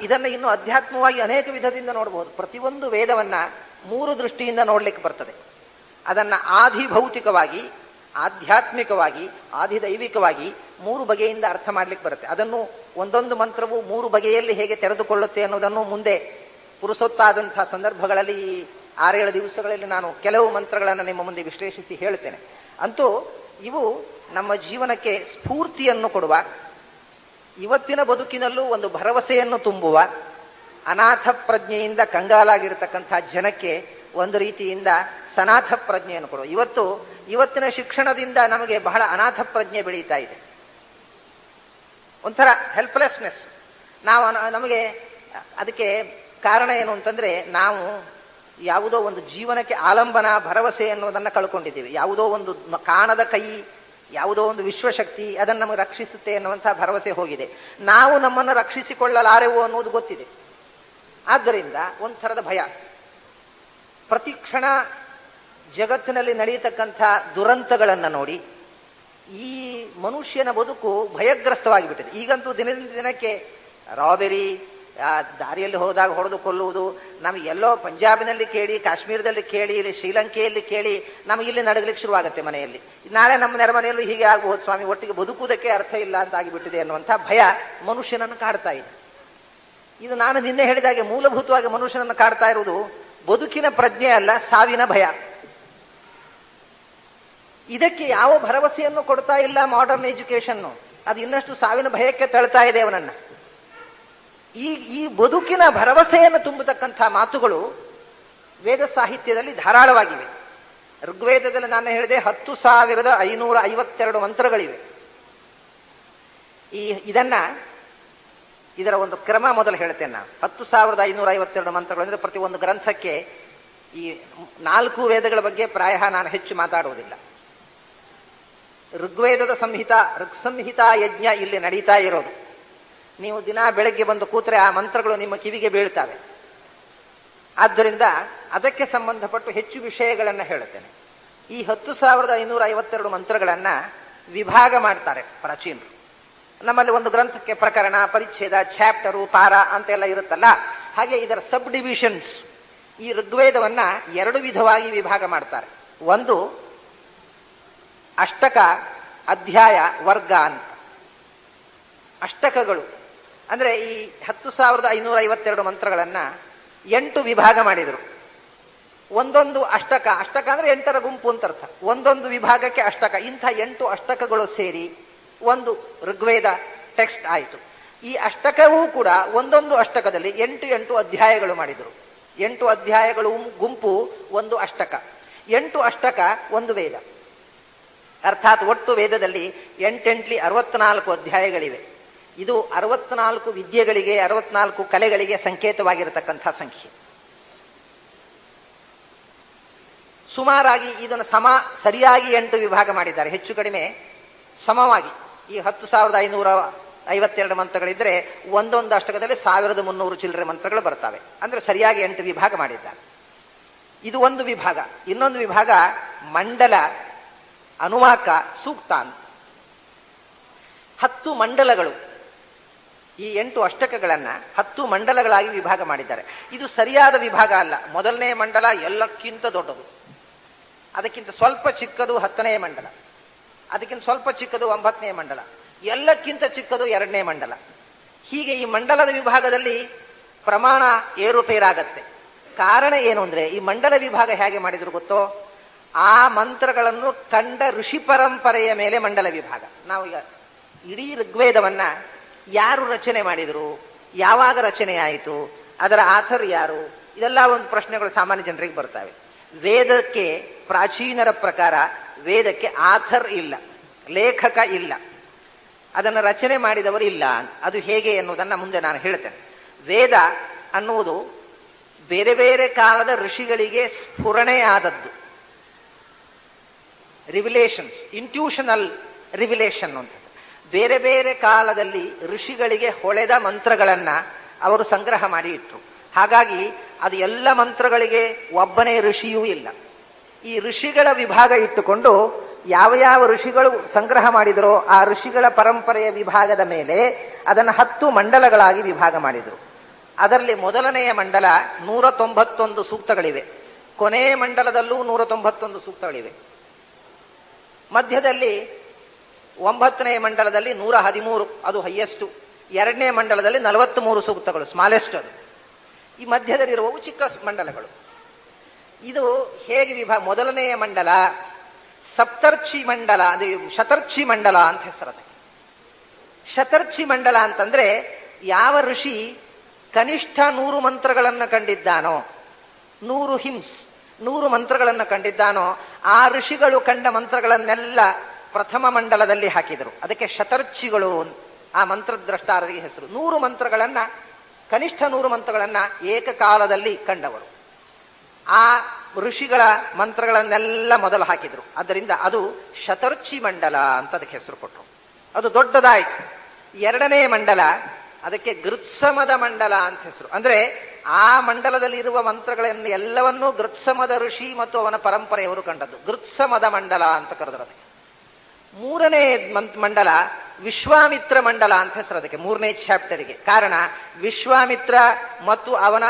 ಇದನ್ನು ಇನ್ನು ಅಧ್ಯಾತ್ಮವಾಗಿ ಅನೇಕ ವಿಧದಿಂದ ನೋಡಬಹುದು. ಪ್ರತಿಯೊಂದು ವೇದವನ್ನ 3 ದೃಷ್ಟಿಯಿಂದ ನೋಡ್ಲಿಕ್ಕೆ ಬರ್ತದೆ. ಅದನ್ನ ಆಧಿಭೌತಿಕವಾಗಿ, ಆಧ್ಯಾತ್ಮಿಕವಾಗಿ, ಆಧಿದೈವಿಕವಾಗಿ 3 ಬಗೆಯಿಂದ ಅರ್ಥ ಮಾಡ್ಲಿಕ್ಕೆ ಬರುತ್ತೆ. ಅದನ್ನು ಒಂದೊಂದು ಮಂತ್ರವು 3 ಬಗೆಯಲ್ಲಿ ಹೇಗೆ ತೆರೆದುಕೊಳ್ಳುತ್ತೆ ಅನ್ನೋದನ್ನು ಮುಂದೆ ಪುರುಸೊತ್ತಾದಂತಹ ಸಂದರ್ಭಗಳಲ್ಲಿ 6-7 ದಿವಸಗಳಲ್ಲಿ ನಾನು ಕೆಲವು ಮಂತ್ರಗಳನ್ನು ನಿಮ್ಮ ಮುಂದೆ ವಿಶ್ಲೇಷಿಸಿ ಹೇಳ್ತೇನೆ. ಅಂತೂ ಇವು ನಮ್ಮ ಜೀವನಕ್ಕೆ ಸ್ಫೂರ್ತಿಯನ್ನು ಕೊಡುವ, ಇವತ್ತಿನ ಬದುಕಿನಲ್ಲೂ ಒಂದು ಭರವಸೆಯನ್ನು ತುಂಬುವ, ಅನಾಥ ಪ್ರಜ್ಞೆಯಿಂದ ಕಂಗಾಲಾಗಿರತಕ್ಕಂಥ ಜನಕ್ಕೆ ಒಂದು ರೀತಿಯಿಂದ ಸನಾಥ ಪ್ರಜ್ಞೆಯನ್ನು ಕೊಡುವ. ಇವತ್ತಿನ ಶಿಕ್ಷಣದಿಂದ ನಮಗೆ ಬಹಳ ಅನಾಥ ಪ್ರಜ್ಞೆ ಬೆಳೀತಾ ಇದೆ. ಒಂಥರ ಹೆಲ್ಪ್ಲೆಸ್ನೆಸ್. ನಮಗೆ ಅದಕ್ಕೆ ಕಾರಣ ಏನು ಅಂತಂದ್ರೆ, ನಾವು ಯಾವುದೋ ಒಂದು ಜೀವನಕ್ಕೆ ಆಲಂಬನ, ಭರವಸೆ ಅನ್ನೋದನ್ನ ಕಳ್ಕೊಂಡಿದ್ದೀವಿ. ಯಾವುದೋ ಒಂದು ಕಾಣದ ಕೈ, ಯಾವುದೋ ಒಂದು ವಿಶ್ವಶಕ್ತಿ ಅದನ್ನು ನಮಗೆ ರಕ್ಷಿಸುತ್ತೆ ಅನ್ನುವಂತಹ ಭರವಸೆ ಹೋಗಿದೆ. ನಾವು ನಮ್ಮನ್ನು ರಕ್ಷಿಸಿಕೊಳ್ಳಲಾರೆವು ಅನ್ನೋದು ಗೊತ್ತಿದೆ. ಆದ್ದರಿಂದ ಒಂಥರದ ಭಯ. ಪ್ರತಿ ಕ್ಷಣ ಜಗತ್ತಿನಲ್ಲಿ ನಡೆಯತಕ್ಕಂಥ ದುರಂತಗಳನ್ನು ನೋಡಿ ಈ ಮನುಷ್ಯನ ಬದುಕು ಭಯಗ್ರಸ್ತವಾಗಿಬಿಟ್ಟಿದೆ. ಈಗಂತೂ ದಿನದಿಂದ ದಿನಕ್ಕೆ ರಾಬೆರಿ, ದಾರಿಯಲ್ಲಿ ಹೋದಾಗ ಹೊಡೆದು ಕೊಲ್ಲುವುದು, ನಮಗೆ ಎಲ್ಲೋ ಪಂಜಾಬಿನಲ್ಲಿ ಕೇಳಿ, ಕಾಶ್ಮೀರದಲ್ಲಿ ಕೇಳಿ, ಇಲ್ಲಿ ಶ್ರೀಲಂಕೆಯಲ್ಲಿ ಕೇಳಿ ನಮಗೆ ಇಲ್ಲಿ ನಡಗಲಿಕ್ಕೆ ಶುರುವಾಗುತ್ತೆ ಮನೆಯಲ್ಲಿ. ನಾಳೆ ನಮ್ಮ ನೆರೆಮನೆಯಲ್ಲೂ ಹೀಗೆ ಆಗಬಹುದು ಸ್ವಾಮಿ, ಒಟ್ಟಿಗೆ ಬದುಕುವುದಕ್ಕೆ ಅರ್ಥ ಇಲ್ಲ ಅಂತ ಆಗಿಬಿಟ್ಟಿದೆ ಅನ್ನುವಂಥ ಭಯ ಮನುಷ್ಯನನ್ನು ಕಾಡ್ತಾ ಇದೆ. ಇದು ನಾನು ನಿನ್ನೆ ಹೇಳಿದಾಗೆ ಮೂಲಭೂತವಾಗಿ ಮನುಷ್ಯನನ್ನು ಕಾಡ್ತಾ ಇರುವುದು ಬದುಕಿನ ಪ್ರಜ್ಞೆ ಅಲ್ಲ, ಸಾವಿನ ಭಯ. ಇದಕ್ಕೆ ಯಾವ ಭರವಸೆಯನ್ನು ಕೊಡ್ತಾ ಇಲ್ಲ ಮಾಡರ್ನ್ ಎಜುಕೇಶನ್. ಅದು ಇನ್ನಷ್ಟು ಸಾವಿನ ಭಯಕ್ಕೆ ತಳ್ತಾ ಇದೆ ಅವನನ್ನ. ಈ ಬದುಕಿನ ಭರವಸೆಯನ್ನು ತುಂಬತಕ್ಕಂಥ ಮಾತುಗಳು ವೇದ ಸಾಹಿತ್ಯದಲ್ಲಿ ಧಾರಾಳವಾಗಿವೆ. ಋಗ್ವೇದದಲ್ಲಿ ನಾನು ಹೇಳಿದೆ 10,552 ಮಂತ್ರಗಳಿವೆ. ಇದರ ಒಂದು ಕ್ರಮ ಮೊದಲು ಹೇಳ್ತೇನೆ ನಾನು. 10,552 ಮಂತ್ರಗಳು ಅಂದ್ರೆ ಪ್ರತಿ ಒಂದು ಗ್ರಂಥಕ್ಕೆ ಈ 4 ವೇದಗಳ ಬಗ್ಗೆ ಪ್ರಾಯ ನಾನು ಹೆಚ್ಚು ಮಾತಾಡುವುದಿಲ್ಲ. ಋಗ್ವೇದದ ಋಕ್ಸಂಹಿತಾ ಯಜ್ಞ ಇಲ್ಲಿ ನಡೀತಾ ಇರೋದು. ನೀವು ದಿನ ಬೆಳಗ್ಗೆ ಬಂದು ಕೂತ್ರೆ ಆ ಮಂತ್ರಗಳು ನಿಮ್ಮ ಕಿವಿಗೆ ಬೀಳ್ತವೆ. ಆದ್ದರಿಂದ ಅದಕ್ಕೆ ಸಂಬಂಧಪಟ್ಟು ಹೆಚ್ಚು ವಿಷಯಗಳನ್ನು ಹೇಳುತ್ತೇನೆ. ಈ 10,552 ಮಂತ್ರಗಳನ್ನ ವಿಭಾಗ ಮಾಡ್ತಾರೆ ಪ್ರಾಚೀನರು. ನಮ್ಮಲ್ಲಿ ಒಂದು ಗ್ರಂಥಕ್ಕೆ ಪ್ರಕರಣ, ಪರಿಚ್ಛೇದ, ಚಾಪ್ಟರು, ಪಾರ ಅಂತೆಲ್ಲ ಇರುತ್ತಲ್ಲ, ಹಾಗೆ ಇದರ ಸಬ್ ಡಿವಿಷನ್ಸ್. ಈ ಋಗ್ವೇದವನ್ನ 2 ವಿಧವಾಗಿ ವಿಭಾಗ ಮಾಡ್ತಾರೆ. ಒಂದು ಅಷ್ಟಕ, ಅಧ್ಯಾಯ, ವರ್ಗ ಅಂತ. ಅಷ್ಟಕಗಳು ಅಂದ್ರೆ ಈ 10,552 ಮಂತ್ರಗಳನ್ನ 8 ವಿಭಾಗ ಮಾಡಿದರು. ಒಂದೊಂದು ಅಷ್ಟಕ ಅಂದ್ರೆ 8ರ ಗುಂಪು ಅಂತ ಅರ್ಥ. ಒಂದೊಂದು ವಿಭಾಗಕ್ಕೆ ಅಷ್ಟಕ. ಇಂಥ 8 ಅಷ್ಟಕಗಳು ಸೇರಿ ಒಂದು ಋಗ್ವೇದ ಟೆಕ್ಸ್ಟ್ ಆಯಿತು. ಈ ಅಷ್ಟಕವೂ ಕೂಡ ಒಂದೊಂದು ಅಷ್ಟಕದಲ್ಲಿ 8 ಅಧ್ಯಾಯಗಳು ಮಾಡಿದರು. 8 ಅಧ್ಯಾಯಗಳು ಗುಂಪು ಒಂದು ಅಷ್ಟಕ. 8 ಅಷ್ಟಕ ಒಂದು ವೇದ. ಅರ್ಥಾತ್ ಒಟ್ಟು ವೇದದಲ್ಲಿ 8 64 ಅಧ್ಯಾಯಗಳಿವೆ. ಇದು 64 ವಿದ್ಯೆಗಳಿಗೆ, 64 ಕಲೆಗಳಿಗೆ ಸಂಕೇತವಾಗಿರತಕ್ಕಂಥ ಸಂಖ್ಯೆ. ಸುಮಾರಾಗಿ ಇದನ್ನು ಸರಿಯಾಗಿ 8 ವಿಭಾಗ ಮಾಡಿದ್ದಾರೆ. ಹೆಚ್ಚು ಕಡಿಮೆ ಸಮವಾಗಿ ಈ 10,552 ಮಂತ್ರಗಳಿದ್ರೆ ಒಂದೊಂದು ಅಷ್ಟಕದಲ್ಲಿ 1,300 ಚಿಲ್ಲರೆ ಮಂತ್ರಗಳು ಬರ್ತವೆ. ಅಂದ್ರೆ ಸರಿಯಾಗಿ 8 ವಿಭಾಗ ಮಾಡಿದ್ದಾರೆ. ಇದು ಒಂದು ವಿಭಾಗ. ಇನ್ನೊಂದು ವಿಭಾಗ ಮಂಡಲ, ಅನುವಾಕ, ಸೂಕ್ತ ಅಂತ 10 ಮಂಡಲಗಳು. ಈ 8 ಅಷ್ಟಕಗಳನ್ನ 10 ಮಂಡಲಗಳಾಗಿ ವಿಭಾಗ ಮಾಡಿದ್ದಾರೆ. ಇದು ಸರಿಯಾದ ವಿಭಾಗ ಅಲ್ಲ. ಮೊದಲನೇ ಮಂಡಲ ಎಲ್ಲಕ್ಕಿಂತ ದೊಡ್ಡದು, ಅದಕ್ಕಿಂತ ಸ್ವಲ್ಪ ಚಿಕ್ಕದು 10ನೇ ಮಂಡಲ, ಅದಕ್ಕಿಂತ ಸ್ವಲ್ಪ ಚಿಕ್ಕದು 9ನೇ ಮಂಡಲ, ಎಲ್ಲಕ್ಕಿಂತ ಚಿಕ್ಕದು 2ನೇ ಮಂಡಲ. ಹೀಗೆ ಈ ಮಂಡಲದ ವಿಭಾಗದಲ್ಲಿ ಪ್ರಮಾಣ ಏರುಪೇರಾಗತ್ತೆ. ಕಾರಣ ಏನು ಅಂದ್ರೆ, ಈ ಮಂಡಲ ವಿಭಾಗ ಹೇಗೆ ಮಾಡಿದ್ರು ಗೊತ್ತೋ, ಆ ಮಂತ್ರಗಳನ್ನು ಕಂಡ ಋಷಿ ಪರಂಪರೆಯ ಮೇಲೆ ಮಂಡಲ ವಿಭಾಗ. ನಾವು ಈಗ ಇಡೀ ಋಗ್ವೇದವನ್ನ ಯಾರು ರಚನೆ ಮಾಡಿದರು, ಯಾವಾಗ ರಚನೆ ಆಯಿತು, ಅದರ ಆಥರ್ ಯಾರು, ಇದೆಲ್ಲ ಒಂದು ಪ್ರಶ್ನೆಗಳು ಸಾಮಾನ್ಯ ಜನರಿಗೆ ಬರ್ತವೆ. ವೇದಕ್ಕೆ ಪ್ರಾಚೀನರ ಪ್ರಕಾರ ವೇದಕ್ಕೆ ಆಥರ್ ಇಲ್ಲ, ಲೇಖಕ ಇಲ್ಲ, ಅದನ್ನು ರಚನೆ ಮಾಡಿದವರು ಇಲ್ಲ. ಅದು ಹೇಗೆ ಎನ್ನುವುದನ್ನು ಮುಂದೆ ನಾನು ಹೇಳ್ತೇನೆ. ವೇದ ಅನ್ನುವುದು ಬೇರೆ ಬೇರೆ ಕಾಲದ ಋಷಿಗಳಿಗೆ ಸ್ಫುರಣೆ ಆದದ್ದು. ರಿವಿಲೇಷನ್ಸ್, ಇಂಟ್ಯೂಷನಲ್ ರಿವಿಲೇಷನ್ ಅಂತ. ಬೇರೆ ಬೇರೆ ಕಾಲದಲ್ಲಿ ಋಷಿಗಳಿಗೆ ಹೊಳೆದ ಮಂತ್ರಗಳನ್ನ ಅವರು ಸಂಗ್ರಹ ಮಾಡಿ ಇಟ್ರು. ಹಾಗಾಗಿ ಅದು ಎಲ್ಲ ಮಂತ್ರಗಳಿಗೆ ಒಬ್ಬನೇ ಋಷಿಯೂ ಇಲ್ಲ. ಈ ಋಷಿಗಳ ವಿಭಾಗ ಇಟ್ಟುಕೊಂಡು ಯಾವ ಯಾವ ಋಷಿಗಳು ಸಂಗ್ರಹ ಮಾಡಿದರೋ ಆ ಋಷಿಗಳ ಪರಂಪರೆಯ ವಿಭಾಗದ ಮೇಲೆ ಅದನ್ನು 10 ಮಂಡಲಗಳಾಗಿ ವಿಭಾಗ ಮಾಡಿದರು. ಅದರಲ್ಲಿ ಮೊದಲನೆಯ ಮಂಡಲ 191 ಸೂಕ್ತಗಳಿವೆ. ಕೊನೆಯ ಮಂಡಲದಲ್ಲೂ 191 ಸೂಕ್ತಗಳಿವೆ. ಮಧ್ಯದಲ್ಲಿ 9ನೇ ಮಂಡಲದಲ್ಲಿ 113, ಅದು ಹೈಯೆಸ್ಟ್. 2ನೇ ಮಂಡಲದಲ್ಲಿ 43 ಸೂಕ್ತಗಳು, ಸ್ಮಾಲೆಸ್ಟ್ ಅದು. ಈ ಮಧ್ಯದಲ್ಲಿರುವವು ಚಿಕ್ಕ ಮಂಡಲಗಳು. ಇದು ಹೇಗೆ ಮೊದಲನೆಯ ಮಂಡಲ ಸಪ್ತರ್ಷಿ ಮಂಡಲ, ಅದು ಶತರ್ಷಿ ಮಂಡಲ ಅಂತ ಹೆಸರದೆ. ಶತರ್ಷಿ ಮಂಡಲ ಅಂತಂದ್ರೆ ಯಾವ ಋಷಿ ಕನಿಷ್ಠ 100 ಮಂತ್ರಗಳನ್ನು ಕಂಡಿದ್ದಾನೋ, 100 ಹಿಮ್ಸ್ 100 ಮಂತ್ರಗಳನ್ನು ಕಂಡಿದ್ದಾನೋ, ಆ ಋಷಿಗಳು ಕಂಡ ಮಂತ್ರಗಳನ್ನೆಲ್ಲ ಪ್ರಥಮ ಮಂಡಲದಲ್ಲಿ ಹಾಕಿದರು. ಅದಕ್ಕೆ ಶತರ್ಷಿಗಳು ಆ ಮಂತ್ರದ್ರಷ್ಟಾರರಿಗೆ ಹೆಸರು. 100 ಮಂತ್ರಗಳನ್ನ, ಕನಿಷ್ಠ 100 ಮಂತ್ರಗಳನ್ನ ಏಕಕಾಲದಲ್ಲಿ ಕಂಡವರು. ಆ ಋಷಿಗಳ ಮಂತ್ರಗಳನ್ನೆಲ್ಲ ಮೊದಲು ಹಾಕಿದ್ರು. ಆದ್ದರಿಂದ ಅದು ಶತರ್ಷಿ ಮಂಡಲ ಅಂತ ಅದಕ್ಕೆ ಹೆಸರು ಕೊಟ್ಟರು. ಅದು ದೊಡ್ಡದಾಯ್ತು. 2ನೇ ಮಂಡಲ, ಅದಕ್ಕೆ ಗೃತ್ಸಮದ ಮಂಡಲ ಅಂತ ಹೆಸರು. ಅಂದ್ರೆ ಆ ಮಂಡಲದಲ್ಲಿ ಇರುವ ಮಂತ್ರಗಳನ್ನು ಎಲ್ಲವನ್ನೂ ಗೃತ್ಸಮದ ಋಷಿ ಮತ್ತು ಅವನ ಪರಂಪರೆಯವರು ಕಂಡದ್ದು. ಗೃತ್ಸಮದ ಮಂಡಲ ಅಂತ ಕರೆದರು ಅದಕ್ಕೆ. 3ನೇ ಮಂಡಲ ವಿಶ್ವಾಮಿತ್ರ ಮಂಡಲ ಅಂತ ಹೆಸರು ಅದಕ್ಕೆ, 3ನೇ ಚಾಪ್ಟರ್ಗೆ. ಕಾರಣ ವಿಶ್ವಾಮಿತ್ರ ಮತ್ತು ಅವನ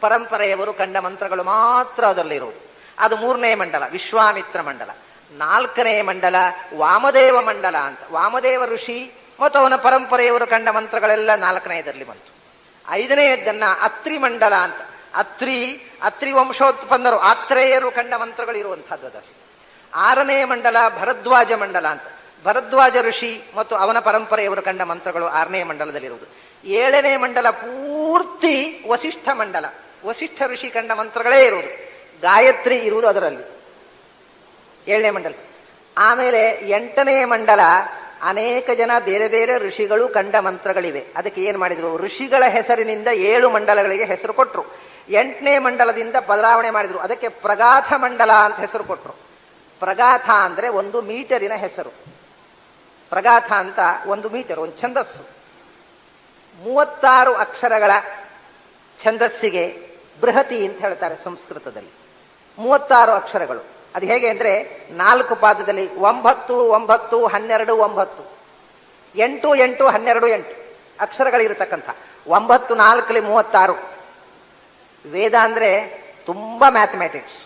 ಪರಂಪರೆಯವರು ಕಂಡ ಮಂತ್ರಗಳು ಮಾತ್ರ ಅದರಲ್ಲಿರುವುದು. ಅದು 3ನೇ ಮಂಡಲ, ವಿಶ್ವಾಮಿತ್ರ ಮಂಡಲ. 4ನೇ ಮಂಡಲ ವಾಮದೇವ ಮಂಡಲ ಅಂತ, ವಾಮದೇವ ಋಷಿ ಮತ್ತು ಅವನ ಪರಂಪರೆಯವರು ಕಂಡ ಮಂತ್ರಗಳೆಲ್ಲ 4ನೇದರಲ್ಲಿ ಬಂತು. 5ನೇದನ್ನ ಅತ್ರಿ ಮಂಡಲ ಅಂತ, ಅತ್ರಿ ವಂಶೋತ್ಪನ್ನರು ಆತ್ರೇಯರು ಕಂಡ ಮಂತ್ರಗಳು ಇರುವಂತಹದ್ದು ಅದರಲ್ಲಿ. 6ನೇ ಮಂಡಲ ಭರದ್ವಾಜ ಮಂಡಲ ಅಂತ, ಭರದ್ವಾಜ ಋಷಿ ಮತ್ತು ಅವನ ಪರಂಪರೆಯವರು ಕಂಡ ಮಂತ್ರಗಳು 6ನೇ ಮಂಡಲದಲ್ಲಿರುವುದು. 7ನೇ ಮಂಡಲ ಪೂರ್ತಿ ವಸಿಷ್ಠ ಮಂಡಲ, ವಸಿಷ್ಠ ಋಷಿ ಕಂಡ ಮಂತ್ರಗಳೇ ಇರುವುದು. ಗಾಯತ್ರಿ ಇರುವುದು ಅದರಲ್ಲಿ 7ನೇ ಮಂಡಲ. ಆಮೇಲೆ 8ನೇ ಮಂಡಲ ಅನೇಕ ಜನ ಬೇರೆ ಬೇರೆ ಋಷಿಗಳು ಕಂಡ ಮಂತ್ರಗಳಿವೆ. ಅದಕ್ಕೆ ಏನ್ ಮಾಡಿದ್ರು, ಋಷಿಗಳ ಹೆಸರಿನಿಂದ 7 ಮಂಡಲಗಳಿಗೆ ಹೆಸರು ಕೊಟ್ರು. 8ನೇ ಮಂಡಲದಿಂದ ಬದಲಾವಣೆ ಮಾಡಿದ್ರು. ಅದಕ್ಕೆ ಪ್ರಗಾಥ ಮಂಡಲ ಅಂತ ಹೆಸರು ಕೊಟ್ರು. ಪ್ರಗಾಥ ಅಂದ್ರೆ 1 ಮೀಟರಿನ ಹೆಸರು. ಪ್ರಗಾಥ ಅಂತ 1 ಮೀಟರ್, ಒಂದು ಛಂದಸ್ಸು. 36 ಅಕ್ಷರಗಳ ಛಂದಸ್ಸಿಗೆ ಬೃಹತಿ ಅಂತ ಹೇಳ್ತಾರೆ ಸಂಸ್ಕೃತದಲ್ಲಿ. 36 ಅಕ್ಷರಗಳು. ಅದು ಹೇಗೆ ಅಂದ್ರೆ 4 ಪಾದದಲ್ಲಿ 9 9 12 9, 8 8 12 8 ಅಕ್ಷರಗಳಿರತಕ್ಕಂಥ 9 4 36. ವೇದ ಅಂದ್ರೆ ತುಂಬಾ ಮ್ಯಾಥಮೆಟಿಕ್ಸ್.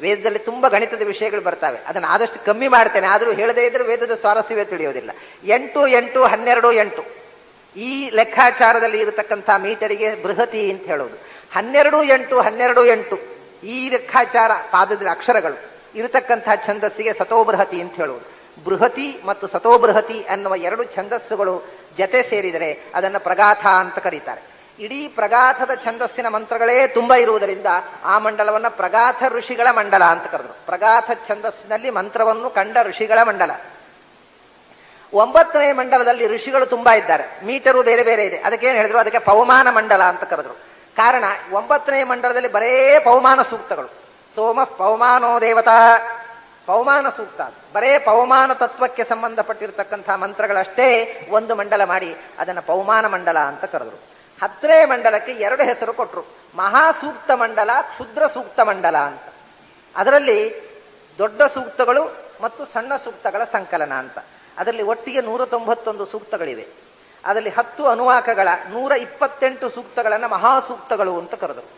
ವೇದದಲ್ಲಿ ತುಂಬಾ ಗಣಿತದ ವಿಷಯಗಳು ಬರ್ತವೆ. ಅದನ್ನು ಆದಷ್ಟು ಕಮ್ಮಿ ಮಾಡ್ತೇನೆ, ಆದರೂ ಹೇಳದೇ ಇದ್ರೆ ವೇದದ ಸ್ವಾರಸ್ಯವೇ ತಿಳಿಯೋದಿಲ್ಲ. 8 8 12 8 ಈ ಲೆಕ್ಕಾಚಾರದಲ್ಲಿ ಇರತಕ್ಕಂಥ ಮೀಟರಿಗೆ ಬೃಹತಿ ಅಂತ ಹೇಳೋದು. 12 8 12 8 ಈ ಲೆಕ್ಕಾಚಾರ ಪಾದದ ಅಕ್ಷರಗಳು ಇರತಕ್ಕಂಥ ಛಂದಸ್ಸಿಗೆ ಸತೋಬೃಹತಿ ಅಂತ ಹೇಳುವುದು. ಬೃಹತಿ ಮತ್ತು ಸತೋಬೃಹತಿ ಅನ್ನುವ 2 ಛಂದಸ್ಸುಗಳು ಜತೆ ಸೇರಿದರೆ ಅದನ್ನು ಪ್ರಗಾಥ ಅಂತ ಕರೀತಾರೆ. ಇಡೀ ಪ್ರಗಾಥದ ಛಂದಸ್ಸಿನ ಮಂತ್ರಗಳೇ ತುಂಬಾ ಇರುವುದರಿಂದ ಆ ಮಂಡಲವನ್ನ ಪ್ರಗಾಥ ಋಷಿಗಳ ಮಂಡಲ ಅಂತ ಕರೆದರು. ಪ್ರಗಾಥ ಛಂದಸ್ಸಿನಲ್ಲಿ ಮಂತ್ರವನ್ನು ಕಂಡ ಋಷಿಗಳ ಮಂಡಲ. 9ನೇ ಮಂಡಲದಲ್ಲಿ ಋಷಿಗಳು ತುಂಬಾ ಇದ್ದಾರೆ, ಮೀಟರು ಬೇರೆ ಬೇರೆ ಇದೆ. ಅದಕ್ಕೇನು ಹೇಳಿದ್ರು, ಅದಕ್ಕೆ ಪವಮಾನ ಮಂಡಲ ಅಂತ ಕರೆದ್ರು. ಕಾರಣ 9ನೇ ಮಂಡಲದಲ್ಲಿ ಬರೇ ಪವಮಾನ ಸೂಕ್ತಗಳು. ಸೋಮ ಪವಮಾನೋ ದೇವತಾ, ಪವಮಾನ ಸೂಕ್ತ, ಬರೇ ಪವಮಾನ ತತ್ವಕ್ಕೆ ಸಂಬಂಧಪಟ್ಟಿರತಕ್ಕಂಥ ಮಂತ್ರಗಳಷ್ಟೇ ಒಂದು ಮಂಡಲ ಮಾಡಿ ಅದನ್ನು ಪವಮಾನ ಮಂಡಲ ಅಂತ ಕರೆದ್ರು. 10ನೇ ಮಂಡಲಕ್ಕೆ 2 ಹೆಸರು ಕೊಟ್ರು, ಮಹಾಸೂಕ್ತ ಮಂಡಲ, ಕ್ಷುದ್ರ ಸೂಕ್ತ ಮಂಡಲ ಅಂತ. ಅದರಲ್ಲಿ ದೊಡ್ಡ ಸೂಕ್ತಗಳು ಮತ್ತು ಸಣ್ಣ ಸೂಕ್ತಗಳ ಸಂಕಲನ ಅಂತ. ಅದರಲ್ಲಿ ಒಟ್ಟಿಗೆ 191 ಸೂಕ್ತಗಳಿವೆ. ಅದರಲ್ಲಿ 10 ಅನುವಾಕಗಳ 128 ಸೂಕ್ತಗಳನ್ನು ಮಹಾಸೂಕ್ತಗಳು ಅಂತ ಕರೆದರು.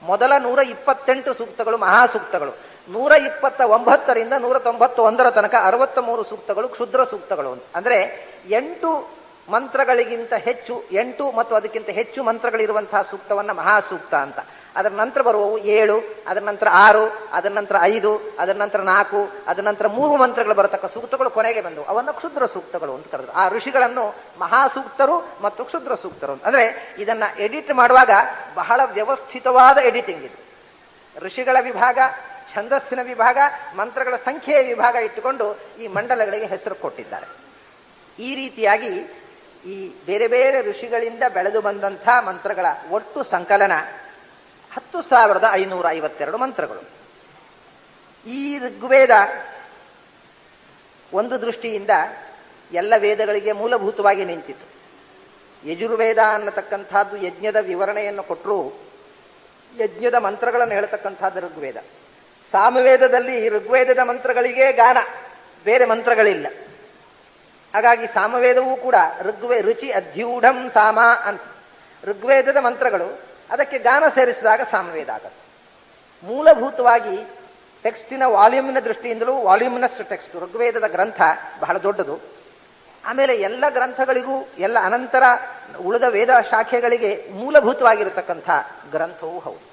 ಮೊದಲ 128 ಸೂಕ್ತಗಳು ಮಹಾಸೂಕ್ತಗಳು. 129ರಿಂದ 191 ತನಕ 63 ಸೂಕ್ತಗಳು ಕ್ಷುದ್ರ ಸೂಕ್ತಗಳು ಅಂತ. ಅಂದ್ರೆ 8 ಮಂತ್ರಗಳಿಗಿಂತ ಹೆಚ್ಚು, 8 ಮತ್ತು ಅದಕ್ಕಿಂತ ಹೆಚ್ಚು ಮಂತ್ರಗಳಿರುವಂತಹ ಸೂಕ್ತವನ್ನ ಮಹಾಸೂಕ್ತ ಅಂತ. ಅದರ ನಂತರ ಬರುವವು 7, ಅದರ ನಂತರ 6, ಅದರ ನಂತರ 5, ಅದರ ನಂತರ 4, ಅದರ ನಂತರ 3 ಮಂತ್ರಗಳು ಬರತಕ್ಕ ಸೂಕ್ತಗಳು ಕೊನೆಗೆ ಬಂದವು. ಅವನ್ನು ಕ್ಷುದ್ರ ಸೂಕ್ತಗಳು ಅಂತ ಕರೆದ್ರು. ಆ ಋಷಿಗಳನ್ನು ಮಹಾಸೂಕ್ತರು ಮತ್ತು ಕ್ಷುದ್ರ ಸೂಕ್ತರು ಅಂತ. ಅಂದ್ರೆ ಇದನ್ನ ಎಡಿಟ್ ಮಾಡುವಾಗ ಬಹಳ ವ್ಯವಸ್ಥಿತವಾದ ಎಡಿಟಿಂಗ್ ಇದು. ಋಷಿಗಳ ವಿಭಾಗ, ಛಂದಸ್ಸಿನ ವಿಭಾಗ, ಮಂತ್ರಗಳ ಸಂಖ್ಯೆಯ ವಿಭಾಗ ಇಟ್ಟುಕೊಂಡು ಈ ಮಂಡಲಗಳಿಗೆ ಹೆಸರು ಕೊಟ್ಟಿದ್ದಾರೆ. ಈ ರೀತಿಯಾಗಿ ಈ ಬೇರೆ ಬೇರೆ ಋಷಿಗಳಿಂದ ಬೆಳೆದು ಬಂದಂಥ ಮಂತ್ರಗಳ ಒಟ್ಟು ಸಂಕಲನ 10,552 ಮಂತ್ರಗಳು. ಈ ಋಗ್ವೇದ ಒಂದು ದೃಷ್ಟಿಯಿಂದ ಎಲ್ಲ ವೇದಗಳಿಗೆ ಮೂಲಭೂತವಾಗಿ ನಿಂತಿತು. ಯಜುರ್ವೇದ ಅನ್ನತಕ್ಕಂಥದ್ದು ಯಜ್ಞದ ವಿವರಣೆಯನ್ನು ಕೊಟ್ಟರೂ ಯಜ್ಞದ ಮಂತ್ರಗಳನ್ನು ಹೇಳ್ತಕ್ಕಂಥದ್ದು ಋಗ್ವೇದ. ಸಾಮವೇದದಲ್ಲಿ ಋಗ್ವೇದದ ಮಂತ್ರಗಳಿಗೆ ಗಾನ, ಬೇರೆ ಮಂತ್ರಗಳಿಲ್ಲ. ಹಾಗಾಗಿ ಸಾಮವೇದವೂ ಕೂಡ ಋಚಿ ಅಧ್ಯೂಢಂ ಸಾಮ ಅಂತ. ಋಗ್ವೇದದ ಮಂತ್ರಗಳು, ಅದಕ್ಕೆ ಗಾನ ಸೇರಿಸಿದಾಗ ಸಾಮವೇದ ಆಗುತ್ತೆ. ಮೂಲಭೂತವಾಗಿ ಟೆಕ್ಸ್ಟಿನ ವಾಲ್ಯೂಮಿನ ದೃಷ್ಟಿಯಿಂದಲೂ ವಾಲ್ಯೂಮಿನಸ್ ಟೆಕ್ಸ್ಟ್ ಋಗ್ವೇದದ ಗ್ರಂಥ ಬಹಳ ದೊಡ್ಡದು. ಆಮೇಲೆ ಎಲ್ಲ ಗ್ರಂಥಗಳಿಗೂ ಎಲ್ಲ ಅನಂತರ ಉಳಿದ ವೇದ ಶಾಖೆಗಳಿಗೆ ಮೂಲಭೂತವಾಗಿರತಕ್ಕಂಥ ಗ್ರಂಥವೂ ಹೌದು.